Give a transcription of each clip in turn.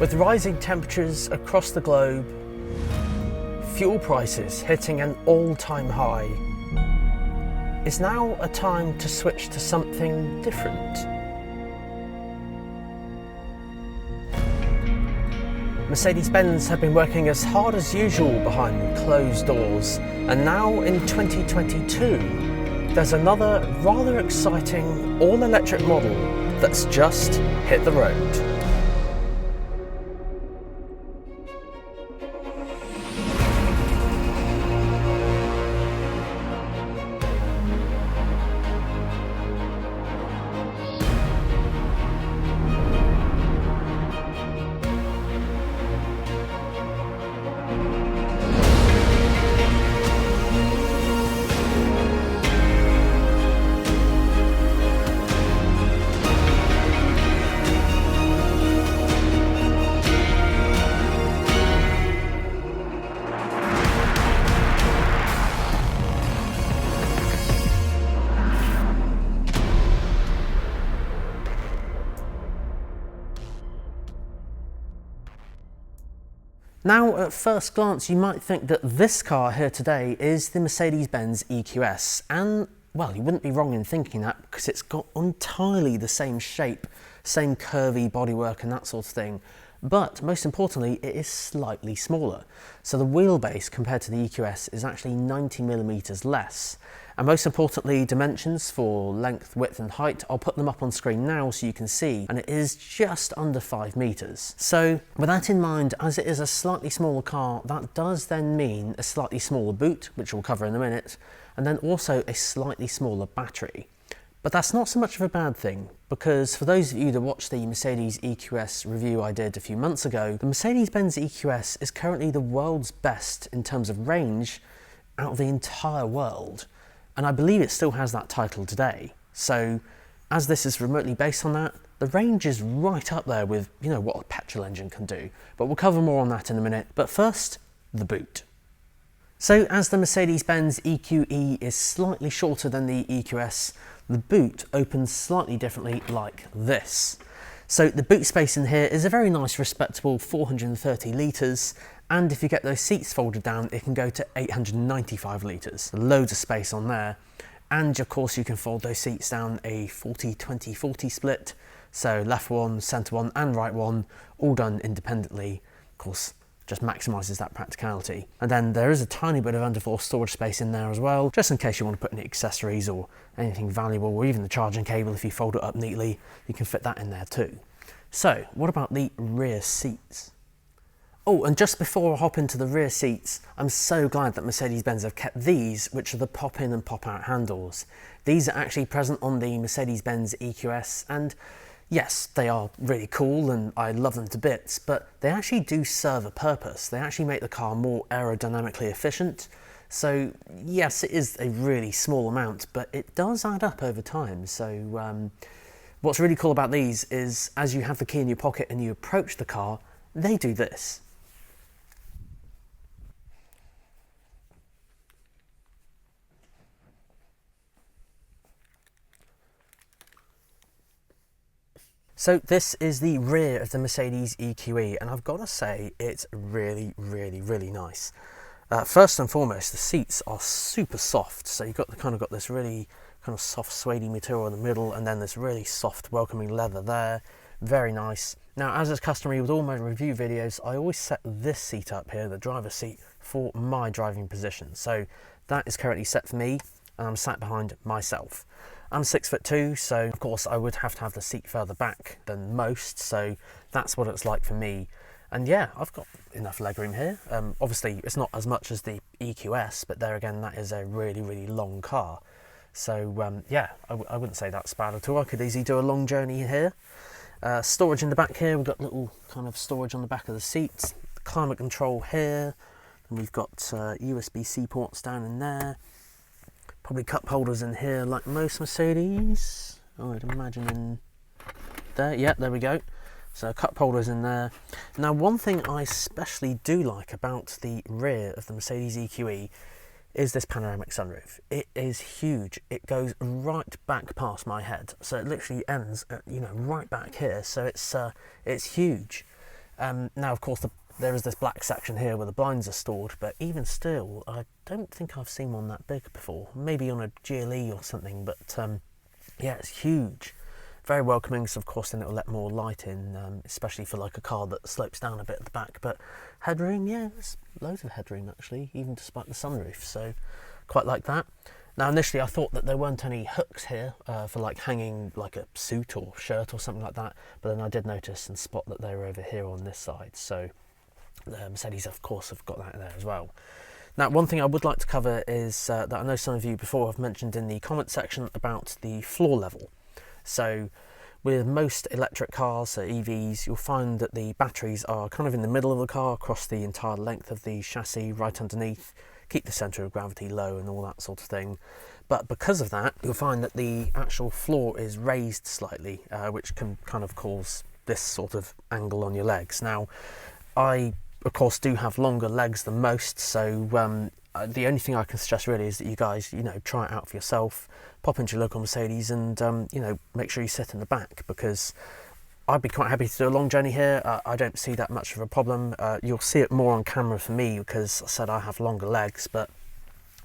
With rising temperatures across the globe, fuel prices hitting an all-time high, is now a time to switch to something different. Mercedes-Benz have been working as hard as usual behind closed doors, and now in 2022, there's another rather exciting all-electric model that's just hit the road. Now, at first glance, you might think that this car here today is the Mercedes-Benz EQS, and, well, you wouldn't be wrong in thinking that because it's got entirely the same shape, same curvy bodywork and that sort of thing, but most importantly, it is slightly smaller. So the wheelbase compared to the EQS is actually 90mm less. And most importantly, dimensions for length, width and height, I'll put them up on screen now so you can see, and it is just under 5 meters. So with that in mind, as it is a slightly smaller car, that does then mean a slightly smaller boot, which we'll cover in a minute, and then also a slightly smaller battery. But that's not so much of a bad thing, because for those of you that watched the Mercedes EQS review I did a few months ago, the Mercedes-Benz EQS is currently the world's best in terms of range out of the entire world. And I believe it still has that title today. So as this is remotely based on that, the range is right up there with, you know, what a petrol engine can do. But we'll cover more on that in a minute. But first, the boot. So as the Mercedes-Benz EQE is slightly shorter than the EQS, the boot opens slightly differently like this. So the boot space in here is a very nice respectable 430 litres, and if you get those seats folded down, it can go to 895 litres. Loads of space on there. And of course you can fold those seats down a 40-20-40 split, so left one, centre one and right one, all done independently. Of course, just maximises that practicality. And then there is a tiny bit of underfloor storage space in there as well, just in case you want to put any accessories or anything valuable, or even the charging cable. If you fold it up neatly, you can fit that in there too. So what about the rear seats? Oh, and just before I hop into the rear seats, I'm so glad that Mercedes-Benz have kept these, which are the pop-in and pop-out handles. These are actually present on the Mercedes-Benz EQS, and yes, they are really cool and I love them to bits, but they actually do serve a purpose. They actually make the car more aerodynamically efficient. So yes, it is a really small amount, but it does add up over time. So what's really cool about these is as you have the key in your pocket and you approach the car, they do this. So this is the rear of the Mercedes EQE, and I've got to say it's really, really, really nice. First and foremost, the seats are super soft, so you've got this really kind of soft suede material in the middle, and then this really soft welcoming leather there. Very nice. Now, as is customary with all my review videos, I always set this seat up here, the driver's seat, for my driving position. So that is currently set for me, and I'm sat behind myself. I'm 6'2", so of course I would have to have the seat further back than most, so that's what it's like for me. And yeah, I've got enough legroom here. Obviously it's not as much as the EQS, but there again, that is a really, really long car. So yeah, I wouldn't say that's bad at all. I could easily do a long journey here. Storage in the back here, we've got little kind of storage on the back of the seats, climate control here, and we've got USB-C ports down in there. Probably cup holders in here like most Mercedes, I'd imagine in there. Yeah, there we go. So cup holders in there. Now, one thing I especially do like about the rear of the Mercedes EQE is this panoramic sunroof. It is huge. It goes right back past my head, so it literally ends at, you know, right back here. So it's huge. Now, of course, there is this black section here where the blinds are stored, but even still, I don't think I've seen one that big before. Maybe on a GLE or something, but yeah, it's huge. Very welcoming, so of course then it'll let more light in, especially for like a car that slopes down a bit at the back. But headroom, yeah, there's loads of headroom actually, even despite the sunroof, so quite like that. Now initially I thought that there weren't any hooks here for like hanging like a suit or shirt or something like that, but then I did notice and spot that they were over here on this side, so Mercedes of course have got that in there as well. Now one thing I would like to cover is that I know some of you before have mentioned in the comment section about the floor level. So with most electric cars, so EVs, you'll find that the batteries are kind of in the middle of the car across the entire length of the chassis, right underneath, keep the centre of gravity low and all that sort of thing. But because of that, you'll find that the actual floor is raised slightly, which can kind of cause this sort of angle on your legs. Now, I, of course, do have longer legs than most, so the only thing I can suggest really is that you guys, try it out for yourself, pop into your local Mercedes and, make sure you sit in the back, because I'd be quite happy to do a long journey here. I don't see that much of a problem. You'll see it more on camera for me because I said I have longer legs, but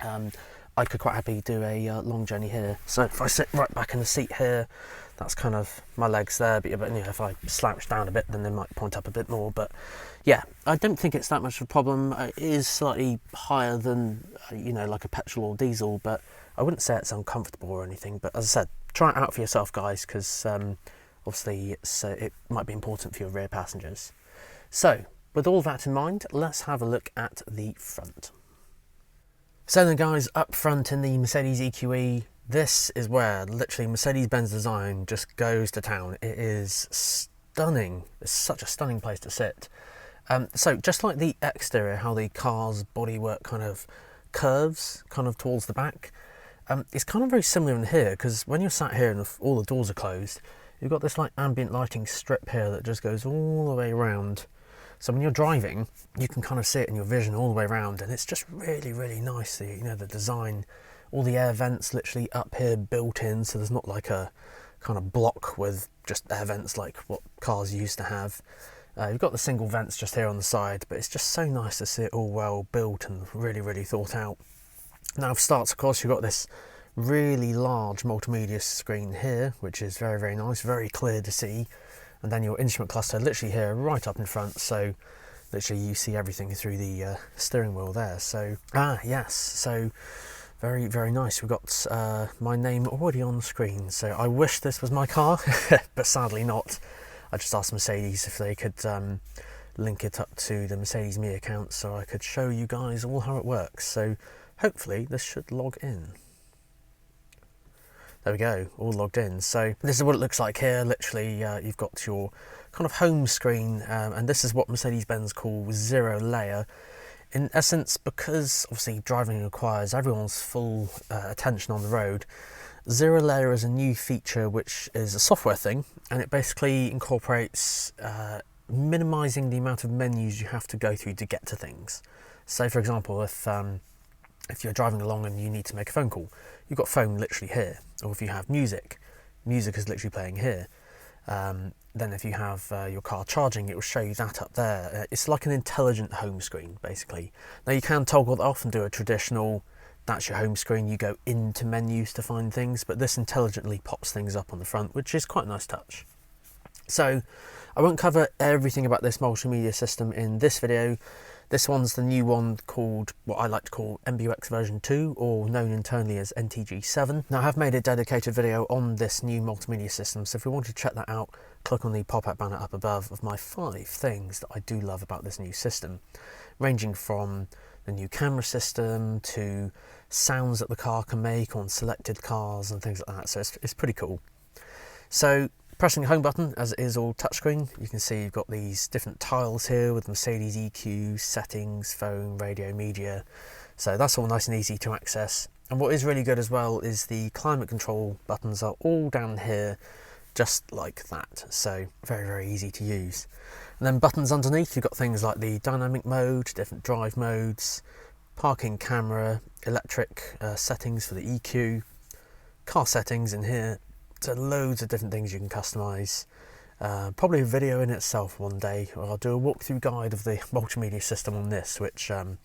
I could quite happily do a long journey here. So if I sit right back in the seat here, that's kind of my legs there, but if I slouch down a bit, then they might point up a bit more. But yeah, I don't think it's that much of a problem. It is slightly higher than, like a petrol or diesel, but I wouldn't say it's uncomfortable or anything. But as I said, try it out for yourself, guys, because obviously it might be important for your rear passengers. So with all that in mind, let's have a look at the front. So then guys, up front in the Mercedes EQE, this is where literally Mercedes-Benz design just goes to town. It is stunning. It's such a stunning place to sit. So just like the exterior, how the car's bodywork kind of curves kind of towards the back, it's kind of very similar in here, because when you're sat here and all the doors are closed, you've got this like ambient lighting strip here that just goes all the way around. So when you're driving, you can kind of see it in your vision all the way around, and it's just really, really nice. The design, all the air vents literally up here built in, so there's not like a kind of block with just air vents like what cars used to have. You've got the single vents just here on the side, but it's just so nice to see it all well built and really, really thought out. Now for starts, of course, you've got this really large multimedia screen here, which is very, very nice, very clear to see. And then your instrument cluster literally here right up in front, so literally you see everything through the steering wheel there. So yes, so very, very nice. We've got my name already on the screen, so I wish this was my car, but sadly not. I just asked Mercedes if they could link it up to the Mercedes Me account so I could show you guys all how it works. So hopefully this should log in. There we go, all logged in. So this is what it looks like here. Literally, you've got your kind of home screen, and this is what Mercedes-Benz call zero layer. In essence, because obviously driving requires everyone's full attention on the road, zero layer is a new feature which is a software thing, and it basically incorporates minimizing the amount of menus you have to go through to get to things. So for example, if you're driving along and you need to make a phone call, you've got phone literally here. Or if you have music is literally playing here. Then if you have your car charging, it will show you that up there. It's like an intelligent home screen, basically. Now you can toggle that off and do a traditional, that's your home screen, you go into menus to find things, but this intelligently pops things up on the front, which is quite a nice touch. So I won't cover everything about this multimedia system in this video. This one's the new one called, what I like to call MBUX version 2, or known internally as NTG7. Now I have made a dedicated video on this new multimedia system, so if you want to check that out, click on the pop-up banner up above of my 5 things that I do love about this new system, ranging from the new camera system to sounds that the car can make on selected cars and things like that, so it's pretty cool. So pressing the home button, as it is all touchscreen, you can see you've got these different tiles here with Mercedes EQ, settings, phone, radio, media. So that's all nice and easy to access. And what is really good as well is the climate control buttons are all down here, just like that. So very, very easy to use. And then buttons underneath, you've got things like the dynamic mode, different drive modes, parking camera, electric settings for the EQ, car settings in here. So loads of different things you can customise. Probably a video in itself one day. I'll do a walkthrough guide of the multimedia system on this, which I'm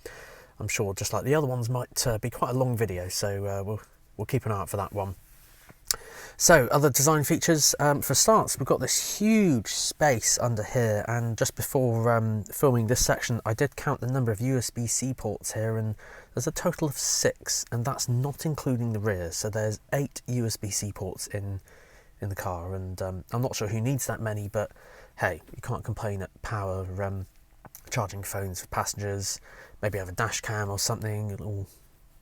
sure, just like the other ones, might be quite a long video, so we'll keep an eye out for that one. So, other design features. For starts, we've got this huge space under here, and just before filming this section, I did count the number of USB-C ports here, and there's a total of 6, and that's not including the rear. So there's 8 USB-C ports in the car, and I'm not sure who needs that many, but hey, you can't complain at power. Charging phones for passengers, maybe have a dash cam or something, or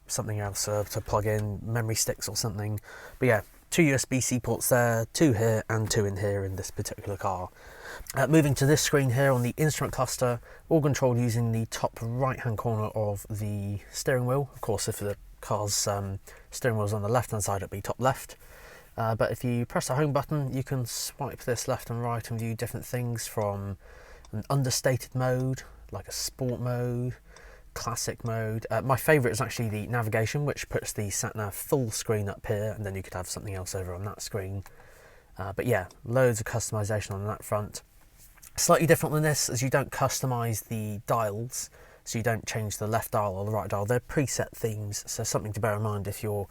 something else to plug in, memory sticks or something. But yeah, 2 USB-C ports there, 2 here and 2 in here in this particular car. Moving to this screen here on the instrument cluster, all controlled using the top right hand corner of the steering wheel. Of course, if the car's steering wheel is on the left hand side, it'll be top left. But if you press the home button, you can swipe this left and right and view different things, from an understated mode, like a sport mode, classic mode. My favourite is actually the navigation, which puts the sat-nav full screen up here, and then you could have something else over on that screen. But yeah, loads of customization on that front. Slightly different than this, as you don't customise the dials, so you don't change the left dial or the right dial. They're preset themes, so something to bear in mind if you've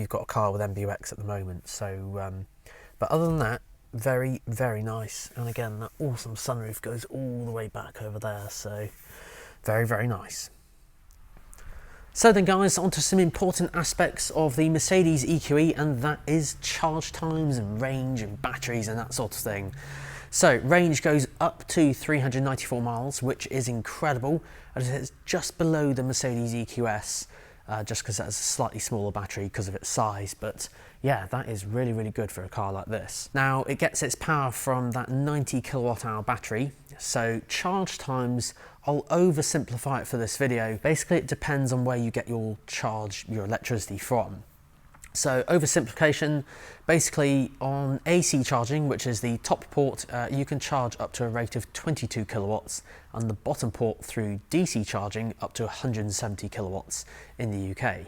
got a car with MBUX at the moment. So, but other than that, very, very nice. And again, that awesome sunroof goes all the way back over there, so very, very nice. So then guys, on to some important aspects of the Mercedes EQE, and that is charge times and range and batteries and that sort of thing. So range goes up to 394 miles, which is incredible, as it's just below the Mercedes EQS, just because it has a slightly smaller battery because of its size. But yeah, that is really, really good for a car like this. Now, it gets its power from that 90 kilowatt hour battery. So charge times, I'll oversimplify it for this video. Basically, it depends on where you get your electricity from. So oversimplification, basically on AC charging, which is the top port, you can charge up to a rate of 22 kilowatts, and the bottom port through DC charging up to 170 kilowatts in the UK.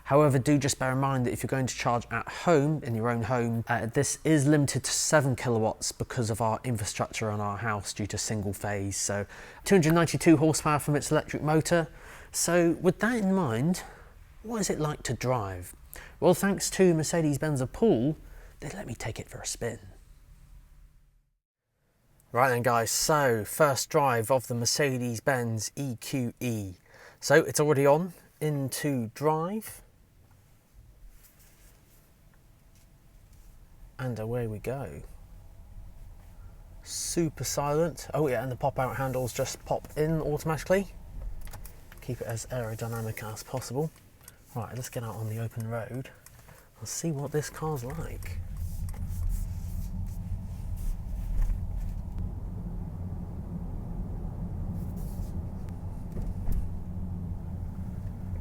However, do just bear in mind that if you're going to charge at home, in your own home, this is limited to 7 kilowatts because of our infrastructure on our house due to single phase. So 292 horsepower from its electric motor. So with that in mind, what is it like to drive? Well, thanks to Mercedes-Benz of Poole, they let me take it for a spin. Right then guys, so first drive of the Mercedes-Benz EQE. So it's already on into drive. And away we go. Super silent. Oh yeah, and the pop-out handles just pop in automatically. Keep it as aerodynamic as possible. Right, let's get out on the open road. I'll see what this car's like.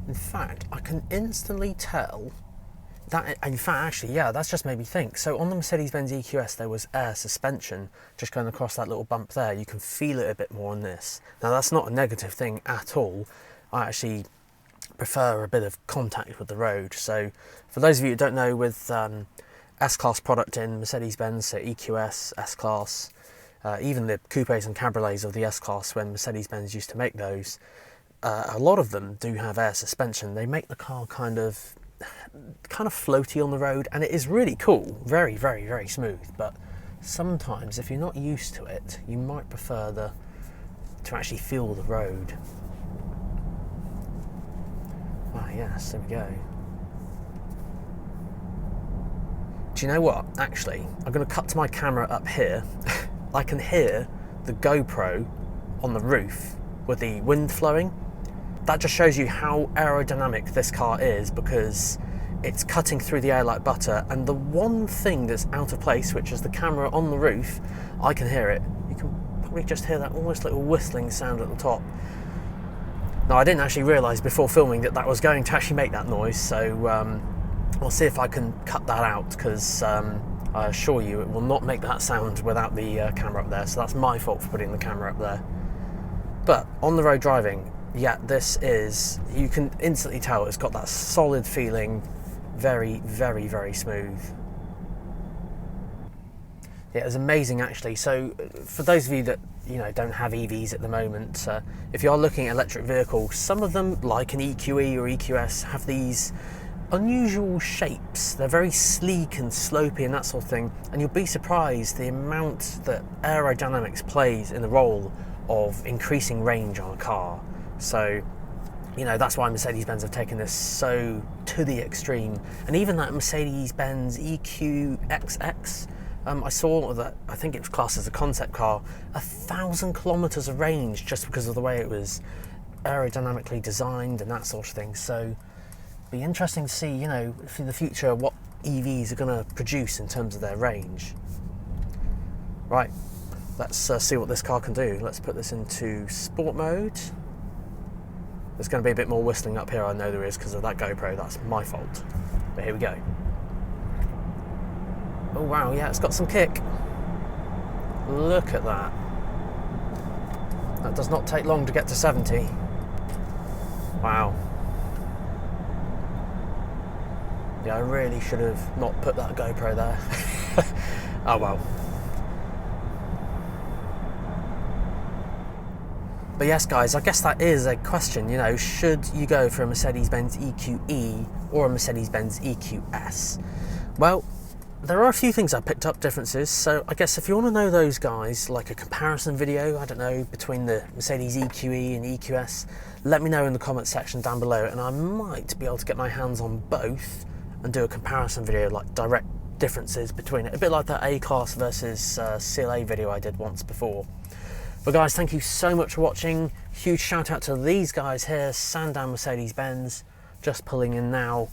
In fact, I can instantly tell that, in fact, actually, yeah, that's just made me think. So on the Mercedes-Benz EQS, there was air suspension just going across that little bump there. You can feel it a bit more on this. Now, that's not a negative thing at all. I actually prefer a bit of contact with the road. So for those of you who don't know, with S-Class product in Mercedes-Benz, so EQS, S-Class, even the coupes and cabriolets of the S-Class, when Mercedes-Benz used to make those, a lot of them do have air suspension. They make the car kind of floaty on the road, and it is really cool. Very, very, very smooth. But sometimes, if you're not used to it, you might prefer to actually feel the road. Ah, yes, there we go. Do you know what? Actually, I'm going to cut to my camera up here. I can hear the GoPro on the roof with the wind flowing. That just shows you how aerodynamic this car is, because it's cutting through the air like butter. And the one thing that's out of place, which is the camera on the roof, I can hear it. You can probably just hear that almost little whistling sound at the top. Now, I didn't actually realise before filming that was going to actually make that noise, so I'll see if I can cut that out, because I assure you it will not make that sound without the camera up there, so that's my fault for putting the camera up there. But on the road driving, yeah, you can instantly tell it's got that solid feeling, very, very, very smooth. Yeah, it was amazing actually. So for those of you that don't have EVs at the moment, if you are looking at electric vehicles, some of them, like an EQE or EQS, have these unusual shapes. They're very sleek and slopey and that sort of thing, and you'll be surprised the amount that aerodynamics plays in the role of increasing range on a car. So that's why Mercedes-Benz have taken this so to the extreme. And even that Mercedes-Benz EQXX, I saw that, I think it was classed as a concept car, 1,000 kilometers of range just because of the way it was aerodynamically designed and that sort of thing. So be interesting to see, in the future, what EVs are going to produce in terms of their range. Right, let's see what this car can do. Let's put this into sport mode. There's going to be a bit more whistling up here, I know there is, because of that GoPro. That's my fault. But here we go. Oh wow, yeah, it's got some kick. Look at that. That does not take long to get to 70. Wow. Yeah, I really should have not put that GoPro there. Oh well. But yes guys, I guess that is a question, should you go for a Mercedes-Benz EQE or a Mercedes-Benz EQS? Well, there are a few things I picked up differences, so I guess if you want to know those guys, like a comparison video, I don't know, between the Mercedes EQE and EQS, let me know in the comments section down below, and I might be able to get my hands on both and do a comparison video, like direct differences between it, a bit like that A-Class versus CLA video I did once before. But guys, thank you so much for watching. Huge shout out to these guys here, Sandown Mercedes-Benz, just pulling in now.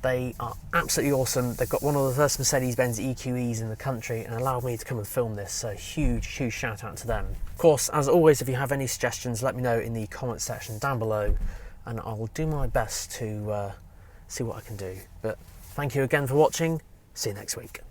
They are absolutely awesome. They've got one of the first Mercedes-Benz EQEs in the country and allowed me to come and film this, so huge shout out to them. Of course, as always, if you have any suggestions, let me know in the comment section down below and I'll do my best to see what I can do. But thank you again for watching. See you next week.